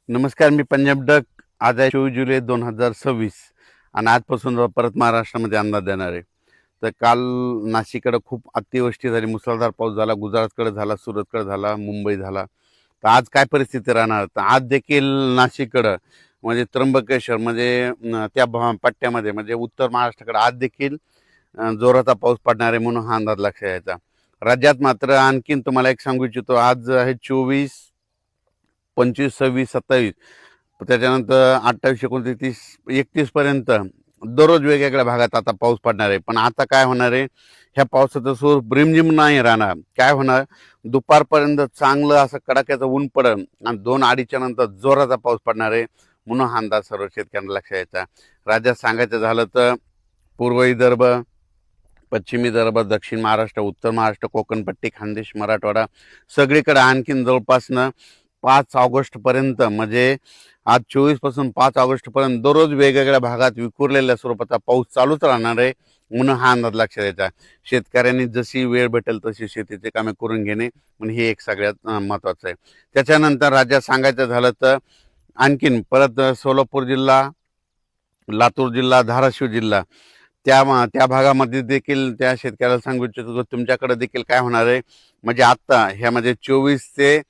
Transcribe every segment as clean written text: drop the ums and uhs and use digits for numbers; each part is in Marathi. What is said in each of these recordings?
नमस्कार, मी पंजाब डक. आज आहे 24 जुलै 2026 आणि आजपासून परत महाराष्ट्रामध्ये अंदाज देणार आहे. तर काल नाशिककडे खूप अतिवृष्टी झाली, मुसळधार पाऊस झाला, गुजरातकडे झाला, सुरतकडे झाला, मुंबई झाला. तर आज काय परिस्थिती राहणार? तर आज देखील नाशिककडं म्हणजे त्र्यंबकेश्वर म्हणजे पट्ट्यामध्ये म्हणजे उत्तर महाराष्ट्राकडे आज देखील जोराचा पाऊस पडणार आहे म्हणून हा अंदाज लक्षात यायचा. राज्यात मात्र आणखीन तुम्हाला एक सांगू इच्छितो, आज आहे 24, 25, 26, 27, त्याच्यानंतर 28, 29, 30, 31 पर्यंत दररोज वेगवेगळ्या भागात आता पाऊस पडणार आहे. पण आता काय होणार आहे, ह्या पावसाचं स्वरूप रिमझिम नाही राहणार. काय होणार, दुपारपर्यंत चांगलं असं कडाक्याचं ऊन पडेल आणि 2-2:30च्या नंतर जोराचा पाऊस पडणार आहे म्हणून हा अंदाज सर्व शेतकऱ्यांना लक्षात यायचा. राज्यात सांगायचं झालं तर पूर्व विदर्भ, पश्चिम विदर्भ, दक्षिण महाराष्ट्र, उत्तर महाराष्ट्र, कोकणपट्टी, खानदेश, मराठवाडा सगळीकडे आणखीन जवळपासनं 5 ऑगस्टपर्यंत म्हणजे आज 24 पासून 5 ऑगस्टपर्यंत दररोज वेगवेगळ्या भागात विखुरलेल्या स्वरूपाचा पाऊस चालूच राहणार आहे म्हणून हा अंदाज लक्षात यायचा. शेतकऱ्यांनी जशी वेळ भेटेल तशी शेतीचे कामे करून घेणे म्हणजे हे एक सगळ्यात महत्त्वाचं आहे. त्याच्यानंतर राज्यात सांगायचं झालं तर आणखीन परत सोलापूर जिल्हा, लातूर जिल्हा, धाराशिव जिल्हा त्या भागामध्ये देखील त्या शेतकऱ्याला सांगू इच्छितो तुमच्याकडे देखील काय होणार आहे म्हणजे आत्ता ह्यामध्ये 24 ते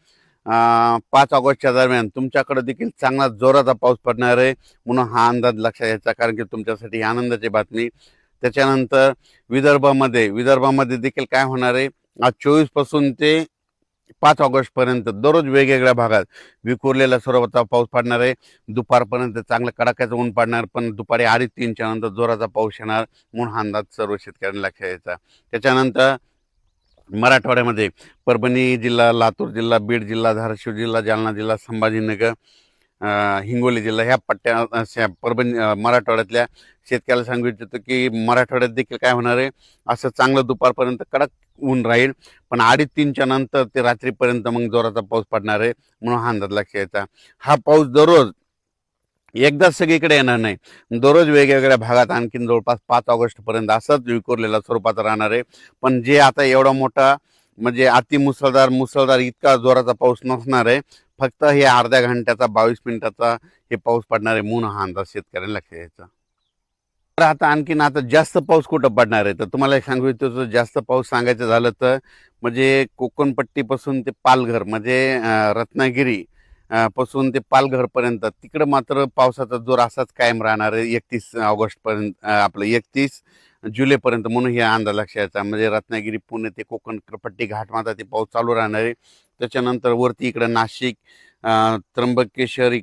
5 ऑगस्टच्या दरम्यान तुमच्याकडे देखील चांगला जोराचा पाऊस पडणार आहे म्हणून हा अंदाज लक्षात यायचा, कारण की तुमच्यासाठी ही आनंदाची बातमी. त्याच्यानंतर विदर्भामध्ये देखील काय होणार आहे, आज 24 पासून ते 5 ऑगस्टपर्यंत दररोज वेगवेगळ्या भागात विखुरलेल्या स्वरूपाचा पाऊस पडणार आहे. दुपारपर्यंत चांगलं कडाक्याचं ऊन पडणार, पण दुपारी 2:30-3च्या नंतर जोराचा पाऊस येणार म्हणून हा अंदाज सर्व शेतकऱ्यांना लक्षात यायचा. त्याच्यानंतर मराठवाड्यामध्ये परभणी जिल्हा, लातूर जिल्हा, बीड जिल्हा, धाराशिव जिल्हा, जालना जिल्हा, संभाजीनगर, हिंगोली जिल्हा ह्या परभणी मराठवाड्यातल्या शेतकऱ्याला सांगू इच्छितो की मराठवाड्यात देखील काय होणार आहे, असं चांगलं दुपारपर्यंत कडक ऊन राहील, पण 2:30-3च्या नंतर ते रात्रीपर्यंत मग जोराचा पाऊस पडणार आहे म्हणून हा अंदाज लक्षात यायचा. हा पाऊस दररोज एकदाच सगळीकडे येणार नाही, दररोज वेगवेगळ्या भागात आणखीन जवळपास 5 ऑगस्टपर्यंत असंच विखुरलेल्या स्वरूपात राहणार आहे. पण जे आता एवढा मोठा म्हणजे मुसळधार इतका जोराचा पाऊस नसणार आहे, फक्त हे अर्ध्या घंट्याचा 22 मिनिटाचा हे पाऊस पडणार आहे म्हणून हा अंदाज शेतकऱ्यांना लक्षात यायचा. तर आता जास्त पाऊस कुठं पडणार आहे, तर तुम्हाला एक सांगू इच्छितो, जास्त पाऊस सांगायचं झालं तर म्हणजे कोकणपट्टीपासून ते पालघर म्हणजे रत्नागिरी पासून ते पालघरपर्यंत तिकडं मात्र पावसाचा जोर असाच कायम राहणार आहे 31 ऑगस्टपर्यंत, आपलं 31 जुलैपर्यंत म्हणून हे अंदाज लक्षात यायचा. म्हणजे रत्नागिरी, पुणे ते कोकणपट्टी घाटमाता ते पाऊस चालू राहणार आहे. त्याच्यानंतर वरती इकडं नाशिक, त्र्यंबकेश्वर,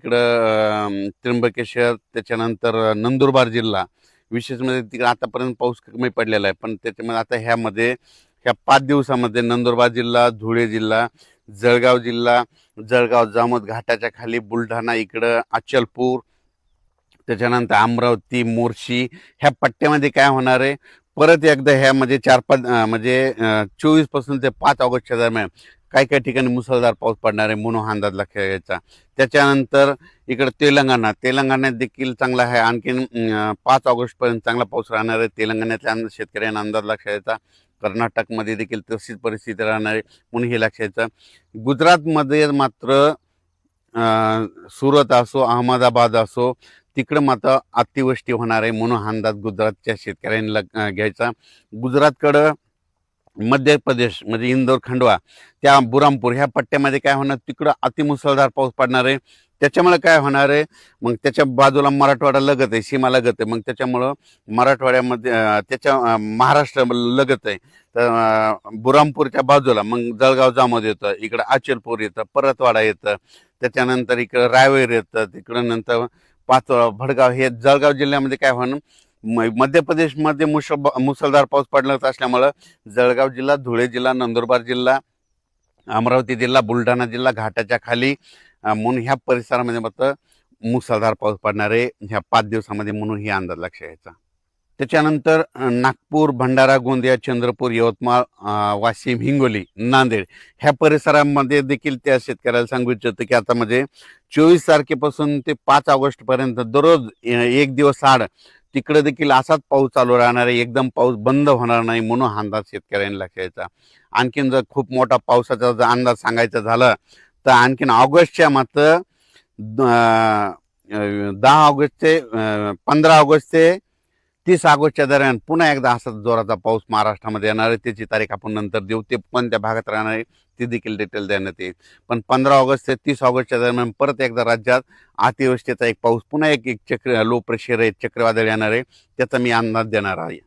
त्याच्यानंतर नंदुरबार जिल्हा विशेष म्हणजे तिकडे आतापर्यंत पाऊस कमी पडलेला आहे, पण त्याच्यामध्ये आता ह्या 5 दिवसामध्ये नंदुरबार जिल्हा, धुळे जिल्हा, जळगाव जिल्हा, जळगाव जामोद घाटाच्या खाली बुलढाणा इकडं अचलपूर, त्याच्यानंतर अमरावती, मोर्शी ह्या पट्ट्यामध्ये काय होणार आहे, परत एकदा ह्या म्हणजे 4-5 म्हणजे 24 पासून ते 5 ऑगस्टच्या दरम्यान काही काही ठिकाणी मुसळधार पाऊस पडणार आहे म्हणून हा अंदाज लक्षात घ्यायचा. त्याच्यानंतर इकडं तेलंगणात देखील चांगला आहे, आणखीन 5 ऑगस्टपर्यंत चांगला पाऊस राहणार आहे. तेलंगणातल्या शेतकऱ्यांना अंदाज लक्षात यायचा. कर्नाटकमध्ये देखील तशीच परिस्थिती राहणार आहे म्हणून हे लक्षात यायचं. गुजरातमध्ये मात्र सुरत असो, अहमदाबाद असो, तिकडं मात्र अतिवृष्टी होणार आहे म्हणून हा अंदाज गुजरातच्या शेतकऱ्यांना घ्यायचा. गुजरातकडं मध्य प्रदेश म्हणजे इंदोर, खंडवा, त्या बुरामपूर ह्या पट्ट्यामध्ये काय होणार, तिकडं अतिमुसळधार पाऊस पडणार आहे. त्याच्यामुळे काय होणार आहे, मग त्याच्या बाजूला मराठवाडा लगत आहे, सीमा लगत आहे, मग त्याच्यामुळं मराठवाड्यामध्ये महाराष्ट्र लगत आहे. तर बुरामपूरच्या बाजूला मग जळगाव जामोद येतं, इकडं अचलपूर येतं, परतवाडा येतं, त्याच्यानंतर इकडं रायवेर येतं, तिकडं नंतर पाचोळा, भडगाव हे जळगाव जिल्ह्यामध्ये काय होणं, मध्य प्रदेशमध्ये मुसळधार पाऊस पडणार असल्यामुळं जळगाव जिल्हा, धुळे जिल्हा, नंदुरबार जिल्हा, अमरावती जिल्हा, बुलढाणा जिल्हा घाटाच्या खाली म्हणून ह्या परिसरामध्ये मात्र मुसळधार पाऊस पडणार आहे ह्या 5 दिवसामध्ये म्हणून ही अंदाज लक्षात यायचा. त्याच्यानंतर नागपूर, भंडारा, गोंदिया, चंद्रपूर, यवतमाळ, वाशिम, हिंगोली, नांदेड ह्या परिसरामध्ये देखील त्या शेतकऱ्याला सांगू इच्छितो की आता म्हणजे 24 तारखेपासून ते 5 ऑगस्टपर्यंत दररोज 1 दिवस आड तिकडे देखील असाच पाऊस चालू राहणार आहे, एकदम पाऊस बंद होणार नाही म्हणून हा अंदाज शेतकऱ्यांनी लक्षात यायचा. आणखीन जर खूप मोठा पावसाचा जर अंदाज सांगायचा झाला तर आणखीन ऑगस्टच्या मात्र 10 ऑगस्ट ते 15 ऑगस्ट ते 30 ऑगस्टच्या दरम्यान पुन्हा एकदा असा जोराचा पाऊस महाराष्ट्रामध्ये येणार आहे. त्याची तारीख आपण नंतर देऊ. ते कोणत्या भागात राहणार आहे ती देखील डिटेल देण्यात येईल. पण 15 ऑगस्ट ते 30 ऑगस्टच्या दरम्यान परत एकदा राज्यात अतिवृष्टीचा एक पाऊस, पुन्हा एक एक चक्र लो प्रेशर आहे, चक्रीवादळ येणार आहे. त्याचा मी अंदाज देणार आहे.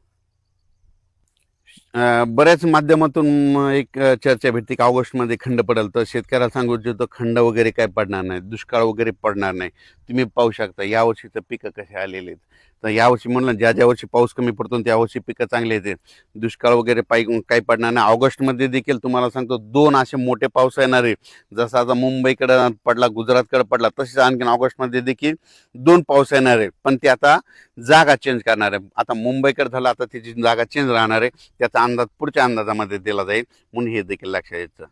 बऱ्याच माध्यमातून एक चर्चा भेटते की ऑगस्टमध्ये खंड पडेल. तर शेतकऱ्याला सांगू इच्छितो, खंड वगैरे काय पडणार नाही, दुष्काळ वगैरे पडणार नाही. तुम्ही पाहू शकता यावर्षी तर पिकं कसे आलेले आहेत. तर यावर्षी म्हणलं ज्या वर्षी पाऊस कमी पडतो त्यावर्षी पिकं चांगली येते. दुष्काळ वगैरे काही पडणार नाही. ऑगस्टमध्ये देखील तुम्हाला सांगतो 2 असे मोठे पाऊस येणार आहे. जसा आता मुंबईकडे पडला, गुजरातकडे पडला, तसेच आणखीन ऑगस्टमध्ये देखील 2 पाऊस येणार आहे. पण ते आता जागा चेंज करणार आहे. आता मुंबईकडे झाला, आता त्याची जागा चेंज राहणार आहे. त्याचा अंदाज पुढच्या अंदाजामध्ये दिला जाईल, म्हणून हे देखील लक्षात यायचं.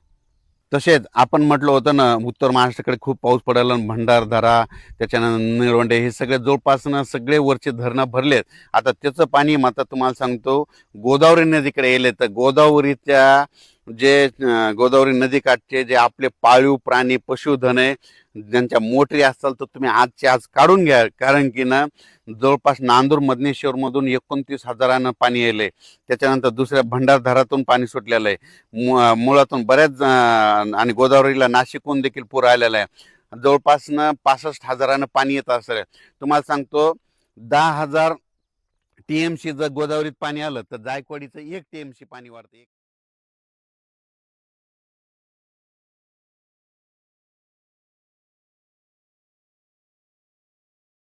तसेच आपण म्हटलं होतं ना, उत्तर महाराष्ट्राकडे खूप पाऊस पडायला, भंडारदरा, त्याच्यानंतर निळवंडे, हे सगळे जवळपास सगळे वरचे धरणं भरलेत. आता त्याचं पाणी आता तुम्हाला सांगतो गोदावरी नदीकडे येले. तर गोदावरीच्या गोदावरी नदीकाठचे जे आपले पाळीव प्राणी, पशुधन आहे, ज्यांच्या मोटरी असतात, तर तुम्ही आजच्या आज काढून घ्या. कारण की ना, जवळपास नांदूर मधनेश्वर मधून 29,000 पाणी येले. त्याच्यानंतर दुसऱ्या भंडारदरातून पाणी सुटलेलं आहे, मुळातून बऱ्याच, आणि गोदावरीला नाशिकहून देखील पूर आलेला आहे. जवळपास 65,000 पाणी येत असेल. तुम्हाला सांगतो 10,000 TMC जर गोदावरीत पाणी आलं तर जायकवाडीचं 1 TMC पाणी वाढतं.